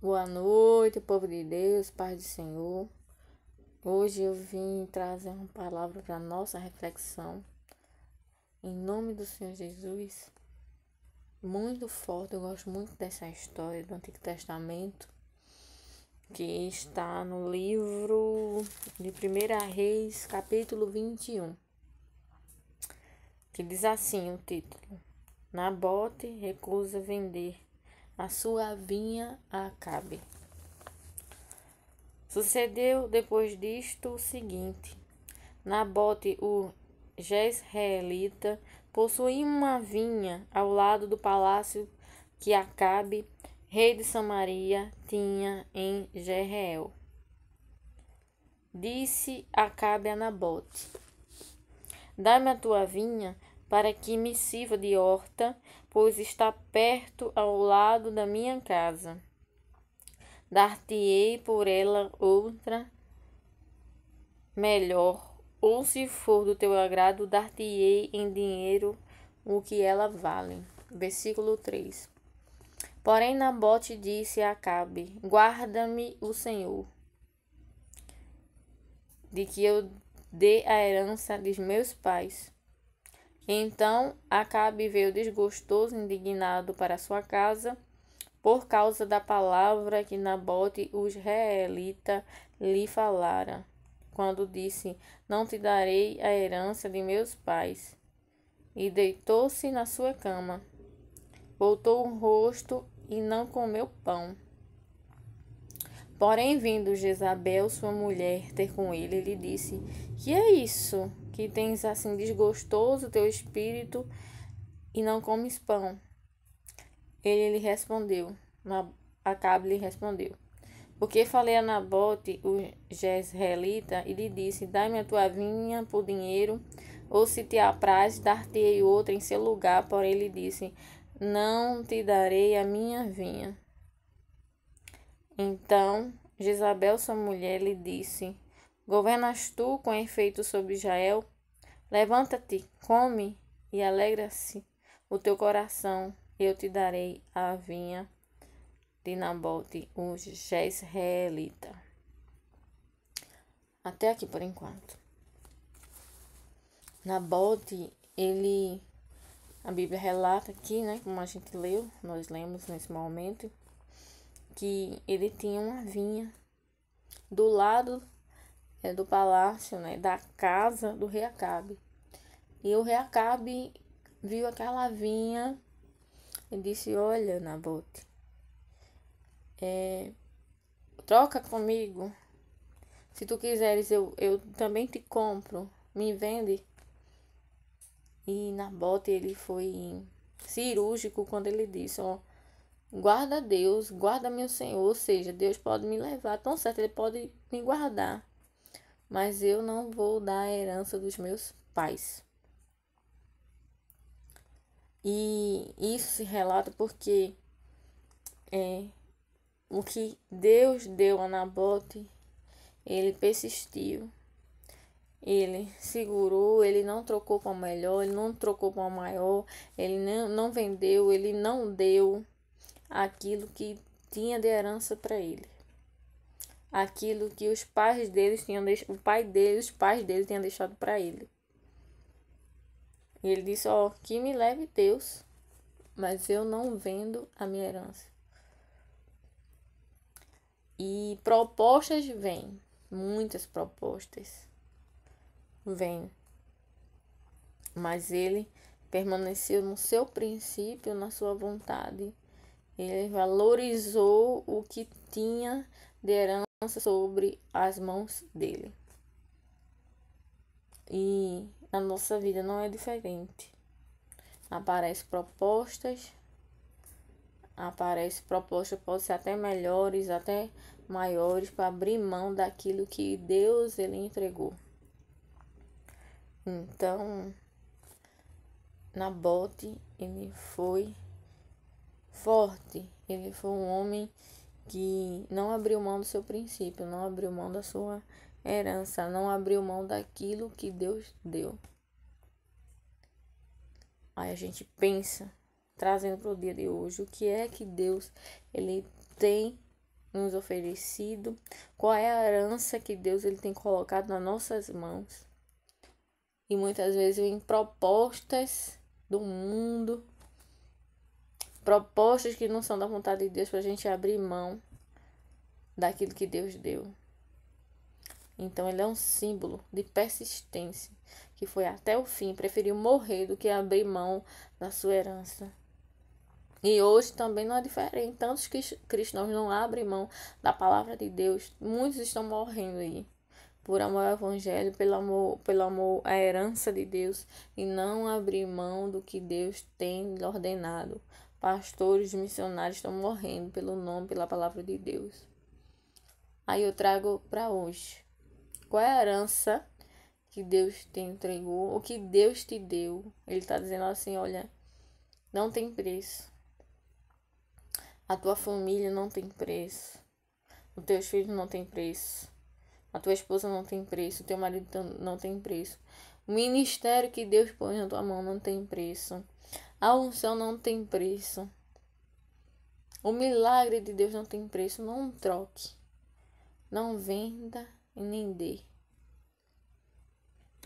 Boa noite, povo de Deus, paz do Senhor. Hoje eu vim trazer uma palavra para nossa reflexão. Em nome do Senhor Jesus. Muito forte, eu gosto muito dessa história do Antigo Testamento, que está no livro de 1 Reis, capítulo 21, que diz assim o título: Nabote recusa vender a sua vinha a Acabe. Sucedeu depois disto o seguinte: Nabote, o jezreelita, possuía uma vinha ao lado do palácio que Acabe, rei de Samaria, tinha em Jezreel. Disse Acabe a Nabote: Dá-me a tua vinha para que me sirva de horta, pois está perto ao lado da minha casa. Dar-te-ei por ela outra melhor, ou se for do teu agrado, dar-te-ei em dinheiro o que ela vale. Versículo 3. Porém, Nabote disse a Acabe: Guarda-me o Senhor, de que eu dê a herança dos meus pais. Então Acabe veio desgostoso e indignado para sua casa, por causa da palavra que Nabote, o jezreelita, lhe falara, quando disse: Não te darei a herança de meus pais. E deitou-se na sua cama, voltou o rosto e não comeu pão. Porém, vindo Jezabel, sua mulher, ter com ele, lhe disse: Que é isso que tens assim desgostoso teu espírito e não comes pão? Ele lhe respondeu, Acabe lhe respondeu: Porque falei a Nabote, o jezreelita, e lhe disse: Dai-me a tua vinha por dinheiro, ou se te apraz, dar-te-ei outra em seu lugar. Porém ele disse: Não te darei a minha vinha. Então Jezabel, sua mulher, lhe disse: Governas tu com efeito sobre Israel? Levanta-te, come e alegra-se o teu coração, eu te darei a vinha de Nabote, o jezreelita. Até aqui por enquanto. Nabote, a Bíblia relata aqui, né, como a gente leu, nós lemos nesse momento, que ele tinha uma vinha do lado do palácio, né, da casa do rei Acabe. E o rei Acabe viu aquela vinha e disse: Olha, Nabote, troca comigo. Se tu quiseres, eu também te compro. Me vende. E Nabote, ele foi cirúrgico quando ele disse: Ó, guarda Deus, guarda meu Senhor. Ou seja, Deus pode me levar, tão certo, ele pode me guardar, mas eu não vou dar a herança dos meus pais. E isso se relata porque o que Deus deu a Nabote, ele persistiu, ele segurou, ele não trocou para o melhor, ele não trocou para o maior, ele não vendeu, ele não deu aquilo que tinha de herança para ele. Aquilo que os pais deles tinham deixado, o pai dele, os pais dele tinham deixado para ele. E ele disse: Ó, que me leve Deus, mas eu não vendo a minha herança. E propostas vêm, muitas propostas vêm, mas ele permaneceu no seu princípio, na sua vontade. Ele valorizou o que tinha de herança sobre as mãos dele. E na nossa vida não é diferente. Aparecem propostas, pode ser até melhores, até maiores, para abrir mão daquilo que Deus ele entregou. Então, Nabote, ele foi forte, ele foi um homem que não abriu mão do seu princípio, não abriu mão da sua herança, não abriu mão daquilo que Deus deu. Aí a gente pensa, trazendo para o dia de hoje, o que é que Deus ele tem nos oferecido, qual é a herança que Deus ele tem colocado nas nossas mãos. E muitas vezes vem propostas do mundo, propostas que não são da vontade de Deus, para a gente abrir mão daquilo que Deus deu. Então ele é um símbolo de persistência, que foi até o fim, preferiu morrer do que abrir mão da sua herança. E hoje também não é diferente. Tantos cristãos não abrem mão da palavra de Deus. Muitos estão morrendo aí por amor ao evangelho, pelo amor à herança de Deus, e não abrir mão do que Deus tem ordenado. Pastores, missionários estão morrendo pelo nome, pela palavra de Deus. Aí eu trago para hoje. Qual é a herança que Deus te entregou, o que Deus te deu? Ele está dizendo assim, olha, não tem preço. A tua família não tem preço. Os teus filhos não tem preço. A tua esposa não tem preço. O teu marido não tem preço. O ministério que Deus põe na tua mão não tem preço. A unção não tem preço. O milagre de Deus não tem preço. Não troque. Não venda e nem dê.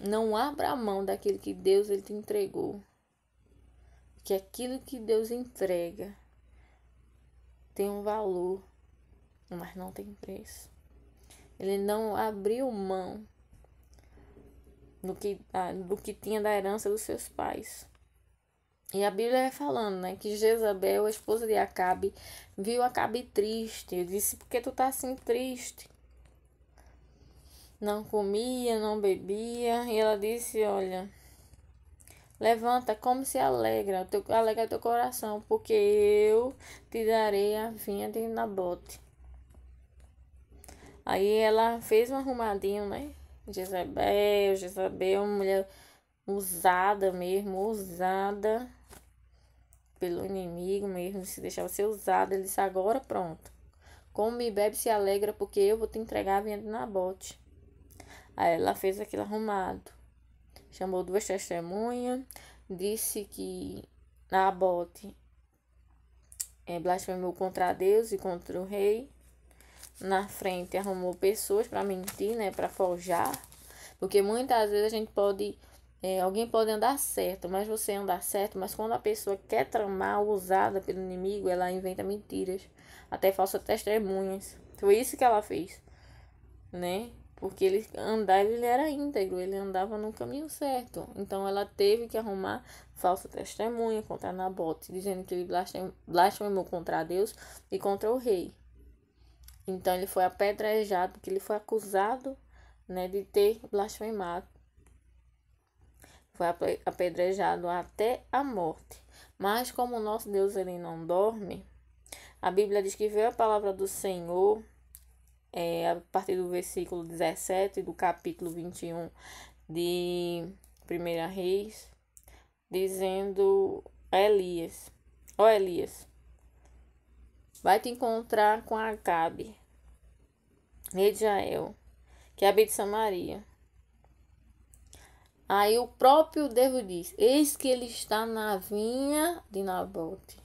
Não abra a mão daquilo que Deus ele te entregou. Que aquilo que Deus entrega tem um valor, mas não tem preço. Ele não abriu mão do que tinha da herança dos seus pais. E a Bíblia vai falando, né, que Jezabel, a esposa de Acabe, viu Acabe triste. Eu disse, por que tu tá assim triste? Não comia, não bebia. E ela disse, olha, levanta, come e se alegra, alegra teu coração, porque eu te darei a vinha de Nabote. Aí ela fez um arrumadinho, né? Jezabel, uma mulher usada mesmo, usada pelo inimigo mesmo, se deixava ser usada. Ele disse, agora pronto, come e bebe, se alegra, porque eu vou te entregar a vinha de Nabote. Aí ela fez aquilo arrumado. Chamou 2 testemunhas, disse que Nabote blasfemou contra Deus e contra o rei. Na frente arrumou pessoas para mentir, né, para forjar, porque muitas vezes a gente pode, alguém pode andar certo, mas você andar certo, mas quando a pessoa quer tramar, usada pelo inimigo, ela inventa mentiras, até falsas testemunhas. Foi isso que ela fez, né? Porque ele era íntegro, ele andava no caminho certo. Então ela teve que arrumar falsa testemunha contra Nabote, dizendo que ele blasfemou contra Deus e contra o rei. Então ele foi apedrejado, porque ele foi acusado, né, de ter blasfemado. Foi apedrejado até a morte. Mas como o nosso Deus ele não dorme, a Bíblia diz que veio a palavra do Senhor, a partir do versículo 17 do capítulo 21 de 1 Reis, dizendo a Elias, ó Elias, vai te encontrar com Acabe, rei de Israel, que habita em Samaria. Aí o próprio Deus diz, eis que ele está na vinha de Nabote.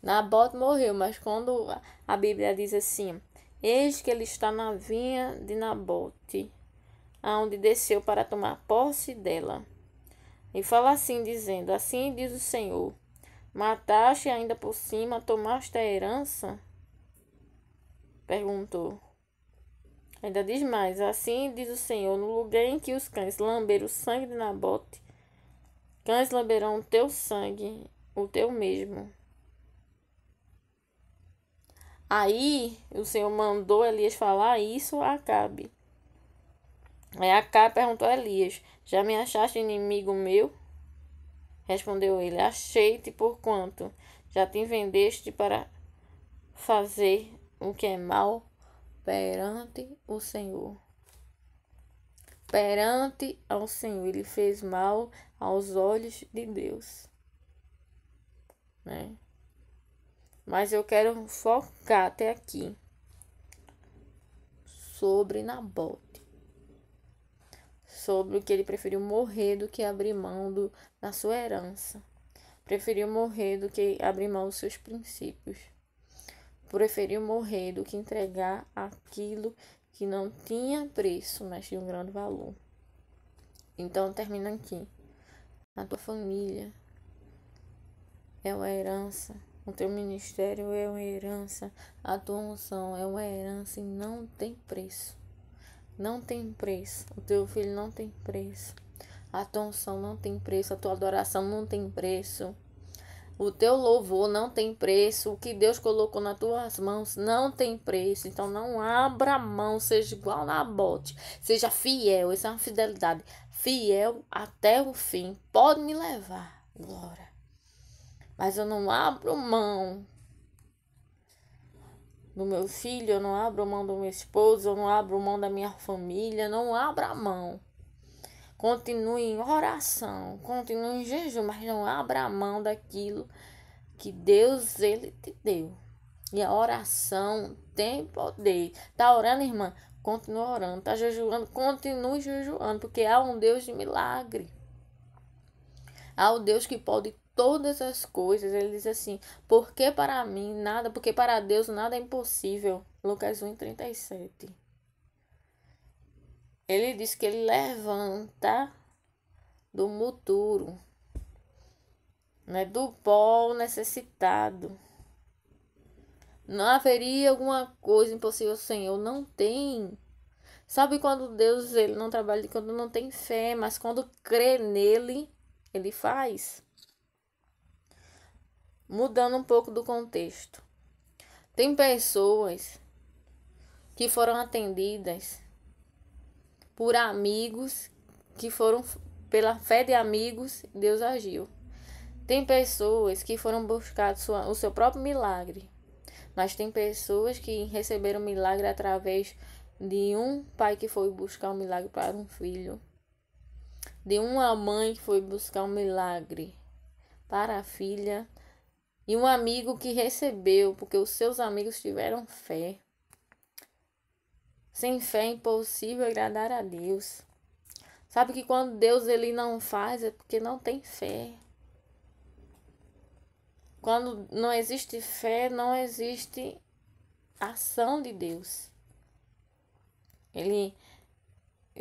Nabote morreu, mas quando a Bíblia diz assim, eis que ele está na vinha de Nabote, aonde desceu para tomar posse dela. E fala assim, dizendo, assim diz o Senhor, mataste ainda por cima, tomaste a herança? Perguntou. Ainda diz mais, assim diz o Senhor, no lugar em que os cães lamberam o sangue de Nabote, cães lamberão o teu sangue, o teu mesmo. Aí o Senhor mandou Elias falar isso a Acabe. Aí Acabe perguntou a Elias, já me achaste inimigo meu? Respondeu ele, achei-te por quanto já te vendeste para fazer o que é mal perante o Senhor. Perante ao Senhor, ele fez mal aos olhos de Deus, né? Mas eu quero focar até aqui sobre Nabote, sobre o que ele preferiu morrer do que abrir mão da sua herança, preferiu morrer do que abrir mão dos seus princípios. preferiu morrer do que entregar aquilo que não tinha preço, mas tinha um grande valor. Então termina aqui. A tua família é uma herança. O teu ministério é uma herança. A tua unção é uma herança e não tem preço. Não tem preço. O teu filho não tem preço. A tua unção não tem preço. A tua adoração não tem preço. O teu louvor não tem preço. O que Deus colocou nas tuas mãos não tem preço. Então não abra mão. Seja igual Nabote. Seja fiel. Essa é uma fidelidade. Fiel até o fim. Pode me levar. Glória. Mas eu não abro mão do meu filho. Eu não abro mão do meu esposo. Eu não abro mão da minha família. Não abra mão. Continue em oração, continue em jejum, mas não abra mão daquilo que Deus, Ele te deu. E a oração tem poder. Tá orando, irmã? Continue orando. Tá jejuando? Continue jejuando, porque há um Deus de milagre. Há um Deus que pode todas as coisas. Ele diz assim, porque para mim nada, porque para Deus nada é impossível. Lucas 1:37. Ele diz que ele levanta do muturo, né, do pó necessitado. Não haveria alguma coisa impossível ao Senhor. Não tem. Sabe quando Deus ele não trabalha quando não tem fé, mas quando crê nele, ele faz. Mudando um pouco do contexto. Tem pessoas que foram atendidas por amigos que foram pela fé de amigos, Deus agiu. Tem pessoas que foram buscar o seu próprio milagre. Mas tem pessoas que receberam milagre através de um pai que foi buscar um milagre para um filho. De uma mãe que foi buscar um milagre para a filha. E um amigo que recebeu, porque os seus amigos tiveram fé. Sem fé é impossível agradar a Deus. Sabe que quando Deus ele não faz é porque não tem fé. Quando não existe fé, não existe ação de Deus. Ele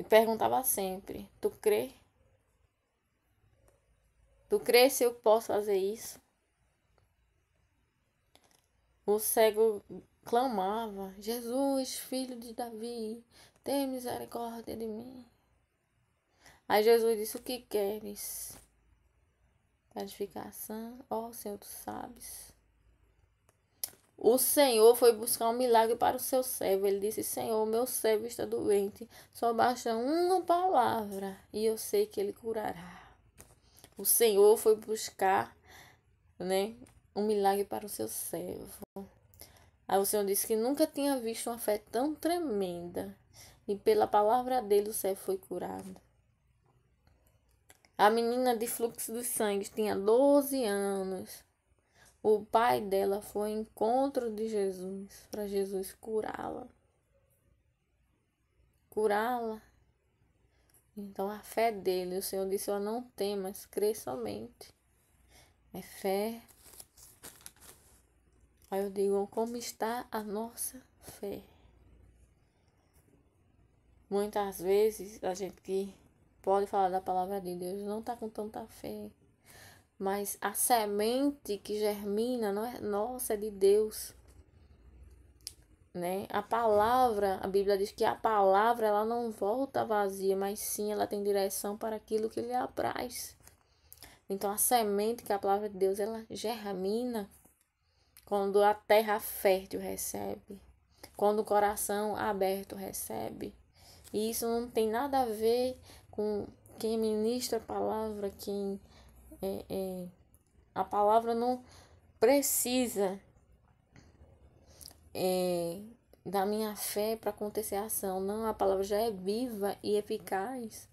perguntava sempre, tu crê? Tu crê se eu posso fazer isso? O cego clamava, Jesus, filho de Davi, tem misericórdia de mim. Aí Jesus disse, o que queres? Queres ficar sã? Ó, Senhor, tu sabes. O Senhor foi buscar um milagre para o seu servo. Ele disse, Senhor, meu servo está doente. Só basta uma palavra e eu sei que ele curará. O Senhor foi buscar, né, um milagre para o seu servo. Aí o Senhor disse que nunca tinha visto uma fé tão tremenda. E pela palavra dele o servo foi curado. A menina de fluxo de sangue tinha 12 anos. O pai dela foi ao encontro de Jesus, para Jesus curá-la. Curá-la. Então a fé dele, o Senhor disse, não temas, crê somente. É fé. Aí eu digo, como está a nossa fé? Muitas vezes a gente pode falar da palavra de Deus, não está com tanta fé. Mas a semente que germina não é nossa, é de Deus. Né? A palavra, a Bíblia diz que a palavra ela não volta vazia, mas sim ela tem direção para aquilo que lhe apraz. Então a semente que é a palavra de Deus, ela germina quando a terra fértil recebe, quando o coração aberto recebe. E isso não tem nada a ver com quem ministra a palavra, quem a palavra não precisa da minha fé para acontecer a ação. Não, a palavra já é viva e eficaz.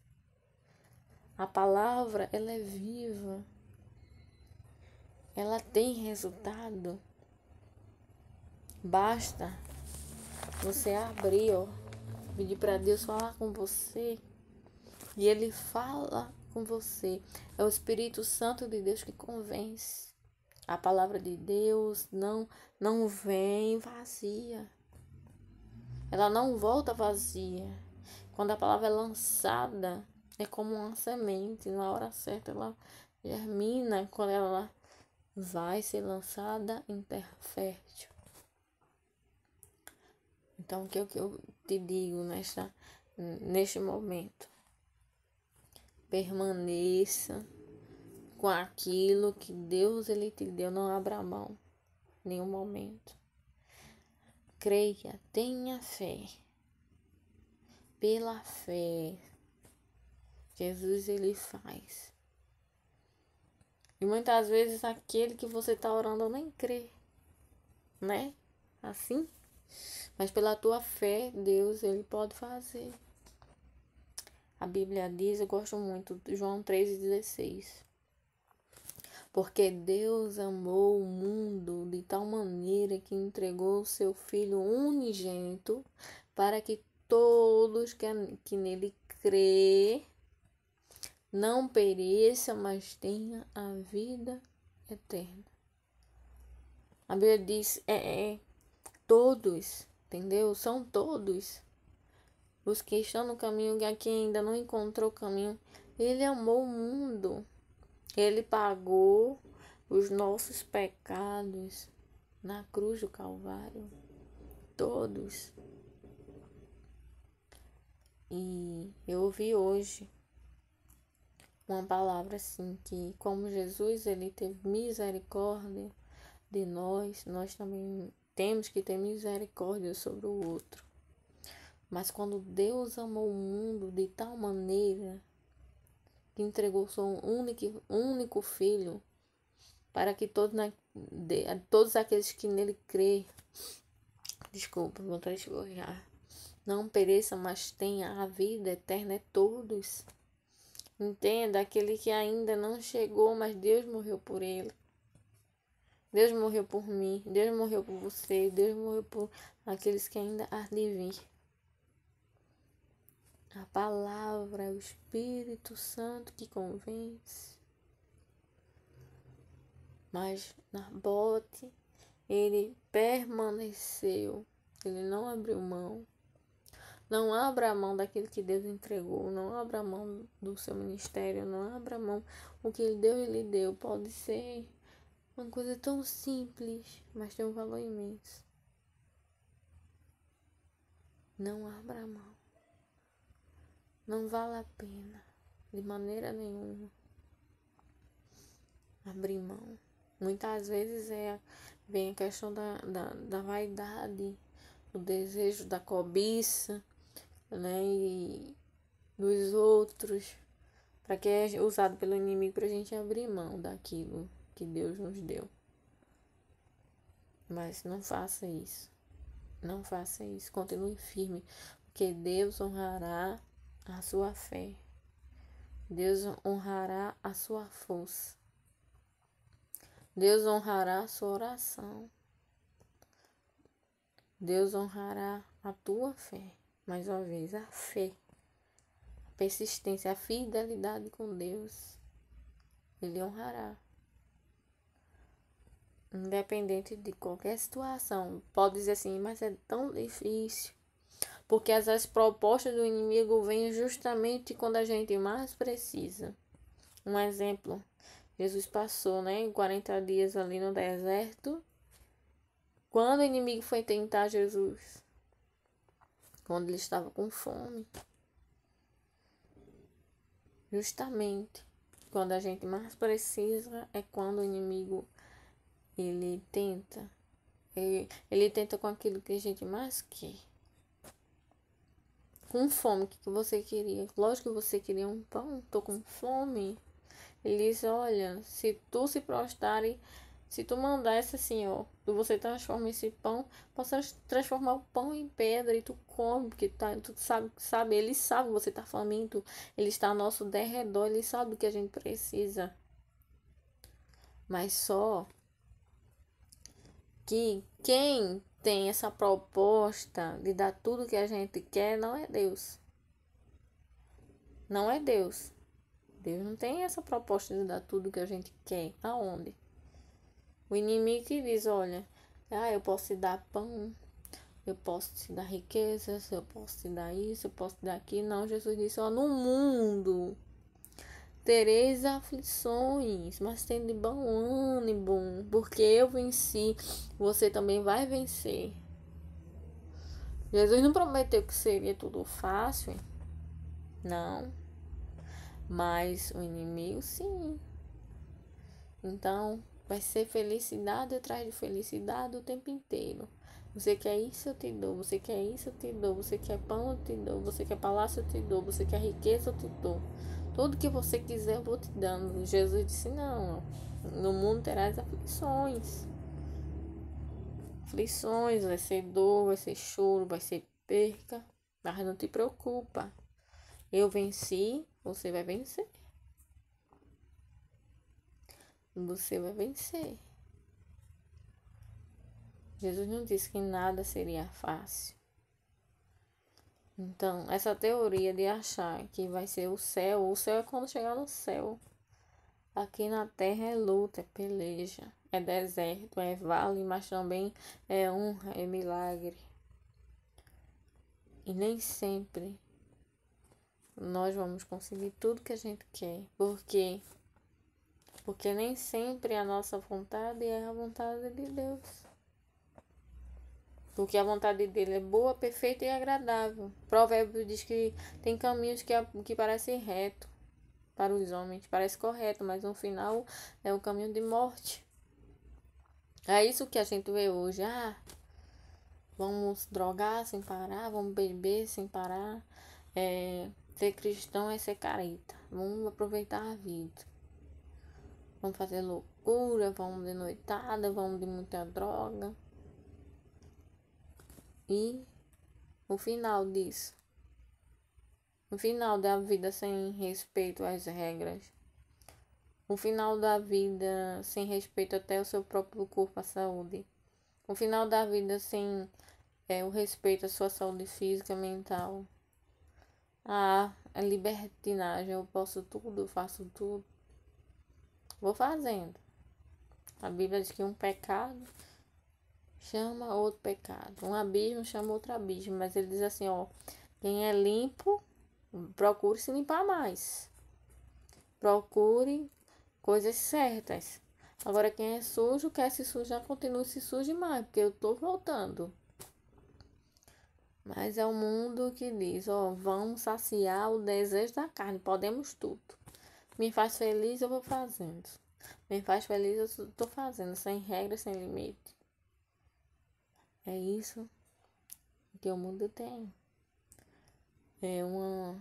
A palavra, ela é viva. Ela tem resultado. Basta você abrir, pedir para Deus falar com você. E Ele fala com você. É o Espírito Santo de Deus que convence. A palavra de Deus não vem vazia. Ela não volta vazia. Quando a palavra é lançada, é como uma semente. Na hora certa, ela germina. Quando ela vai ser lançada em terra fértil. Então, o que eu te digo neste momento? Permaneça com aquilo que Deus ele te deu. Não abra mão em nenhum momento. Creia, tenha fé. Pela fé, Jesus ele faz. E muitas vezes aquele que você está orando nem crê, né? Assim. Mas pela tua fé, Deus ele pode fazer. A Bíblia diz, eu gosto muito, João 3,16. Porque Deus amou o mundo de tal maneira que entregou o seu Filho unigênito para que todos que nele crê não pereça, mas tenha a vida eterna. A Bíblia diz, todos, entendeu? São todos. Os que estão no caminho, que ainda não encontrou o caminho, ele amou o mundo. Ele pagou os nossos pecados na cruz do Calvário. Todos. E eu ouvi hoje uma palavra assim, que como Jesus ele teve misericórdia de nós também temos que ter misericórdia sobre o outro. Mas quando Deus amou o mundo de tal maneira que entregou o seu único filho para que todos aqueles que nele crê, vou transformar, não pereça, mas tenha a vida eterna, é todos. Entenda, aquele que ainda não chegou, mas Deus morreu por ele. Deus morreu por mim, Deus morreu por você, Deus morreu por aqueles que ainda há de vir. A palavra é o Espírito Santo que convence. Mas Nabote, ele permaneceu, ele não abriu mão. Não abra a mão daquilo que Deus entregou, não abra a mão do seu ministério, não abra a mão o que Deus lhe deu. Pode ser uma coisa tão simples, mas tem um valor imenso. Não abra a mão. Não vale a pena, de maneira nenhuma, abrir mão. Muitas vezes vem a questão da vaidade, do desejo, da cobiça, né? E dos outros, para que é usado pelo inimigo para a gente abrir mão daquilo que Deus nos deu. Mas não faça isso. Não faça isso. Continue firme, porque Deus honrará a sua fé. Deus honrará a sua força. Deus honrará a sua oração. Deus honrará a tua fé. Mais uma vez, a fé, a persistência, a fidelidade com Deus. Ele honrará. Independente de qualquer situação. Pode dizer assim, mas é tão difícil. Porque as propostas do inimigo vêm justamente quando a gente mais precisa. Um exemplo, Jesus passou, 40 dias ali no deserto. Quando o inimigo foi tentar Jesus? Quando ele estava com fome. Justamente quando a gente mais precisa é quando o inimigo ele tenta. Ele tenta com aquilo que a gente mais quer. Com fome, o que você queria? Lógico que você queria um pão, tô com fome. Ele diz, olha, se tu se prostrares, se tu mandasse assim, ó, você transforma esse pão, possa transformar o pão em pedra e tu come, porque tu sabe, ele sabe que você tá faminto, ele está ao nosso derredor, ele sabe do que a gente precisa. Mas só que quem tem essa proposta de dar tudo que a gente quer não é Deus. Não é Deus. Deus não tem essa proposta de dar tudo que a gente quer. Aonde? O inimigo que diz, olha, eu posso te dar pão, eu posso te dar riquezas, eu posso te dar isso, eu posso te dar aquilo. Não, Jesus disse, ó, no mundo tereis aflições, mas tem de bom ânimo, porque eu venci, você também vai vencer. Jesus não prometeu que seria tudo fácil, não, mas o inimigo sim. Então, vai ser felicidade atrás de felicidade o tempo inteiro. Você quer isso, eu te dou. Você quer isso, eu te dou. Você quer pão, eu te dou. Você quer palácio, eu te dou. Você quer riqueza, eu te dou. Tudo que você quiser, eu vou te dando. Jesus disse, não. No mundo terás aflições. Aflições, vai ser dor, vai ser choro, vai ser perca. Mas não te preocupa. Eu venci, você vai vencer. Você vai vencer. Jesus não disse que nada seria fácil. Então, essa teoria de achar que vai ser o céu é quando chegar no céu. Aqui na terra é luta, é peleja, é deserto, é vale, mas também é honra, é milagre. E nem sempre nós vamos conseguir tudo que a gente quer. Por quê? Porque nem sempre a nossa vontade é a vontade de Deus. Porque a vontade dele é boa, perfeita e agradável. Provérbio diz que tem caminhos que parecem reto para os homens, parece correto, mas no final é um caminho de morte. É isso que a gente vê hoje. Vamos drogar sem parar, vamos beber sem parar. Ser cristão é ser careta. Vamos aproveitar a vida. Vamos fazer loucura, vamos de noitada, vamos de muita droga. E o final disso, o final da vida sem respeito às regras, o final da vida sem respeito até o seu próprio corpo, à saúde, o final da vida sem o respeito à sua saúde física, mental, a libertinagem, eu posso tudo, faço tudo, vou fazendo. A Bíblia diz que um pecado chama outro pecado, um abismo chama outro abismo, mas ele diz assim, ó, quem é limpo, procure se limpar mais. Procure coisas certas. Agora, quem é sujo, quer se sujar, continue se sujo mais, porque eu tô voltando. Mas é o mundo que diz, ó, vamos saciar o desejo da carne, podemos tudo. Me faz feliz, eu vou fazendo. Me faz feliz, eu tô fazendo, sem regra, sem limite. É isso que o mundo tem. É uma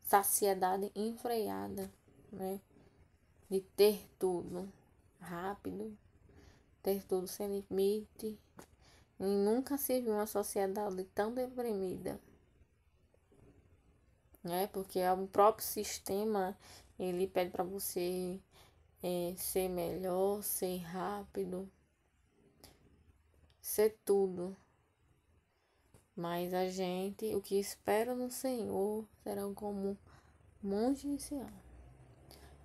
saciedade enfreada, né? De ter tudo rápido, ter tudo sem limite. E nunca se viu uma sociedade tão deprimida, né? Porque o próprio sistema, ele pede para você ser melhor, ser rápido, ser tudo. Mas a gente, o que espera no Senhor, serão como monte de Sião,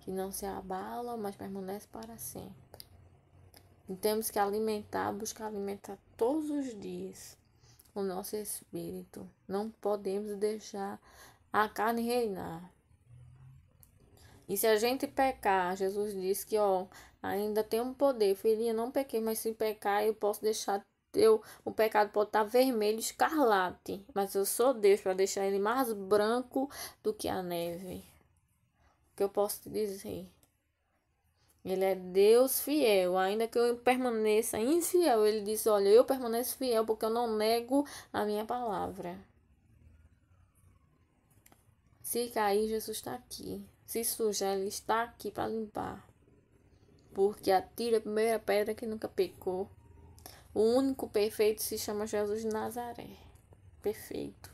que não se abala, mas permanece para sempre. E temos que buscar alimentar todos os dias o nosso espírito. Não podemos deixar a carne reinar. E se a gente pecar, Jesus disse que, ainda tem um poder. Filhinha, não pequei, mas se pecar, eu posso deixar o pecado pode estar vermelho, escarlate, mas eu sou Deus para deixar ele mais branco do que a neve. O que eu posso te dizer? Ele é Deus fiel, ainda que eu permaneça infiel. Ele diz, olha, eu permaneço fiel porque eu não nego a minha palavra. Se cair, Jesus está aqui. Se sujar, Ele está aqui para limpar. Porque atira a primeira pedra que nunca pecou. O único perfeito se chama Jesus de Nazaré. Perfeito.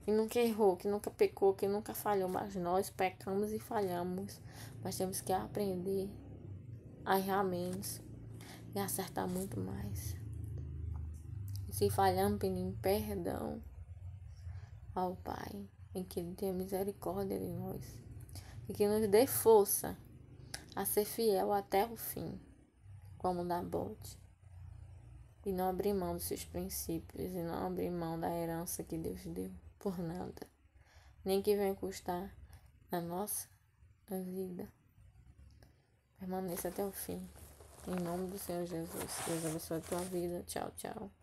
Que nunca errou, que nunca pecou, que nunca falhou. Mas nós pecamos e falhamos. Mas temos que aprender a errar menos e acertar muito mais. E se falhamos, pedimos perdão ao Pai. E que Ele tenha misericórdia de nós. E que nos dê força a ser fiel até o fim. como Nabote. E não abrir mão dos seus princípios, e não abrir mão da herança que Deus deu, por nada. Nem que venha custar a nossa vida. Permaneça até o fim. Em nome do Senhor Jesus. Deus abençoe a tua vida. Tchau, tchau.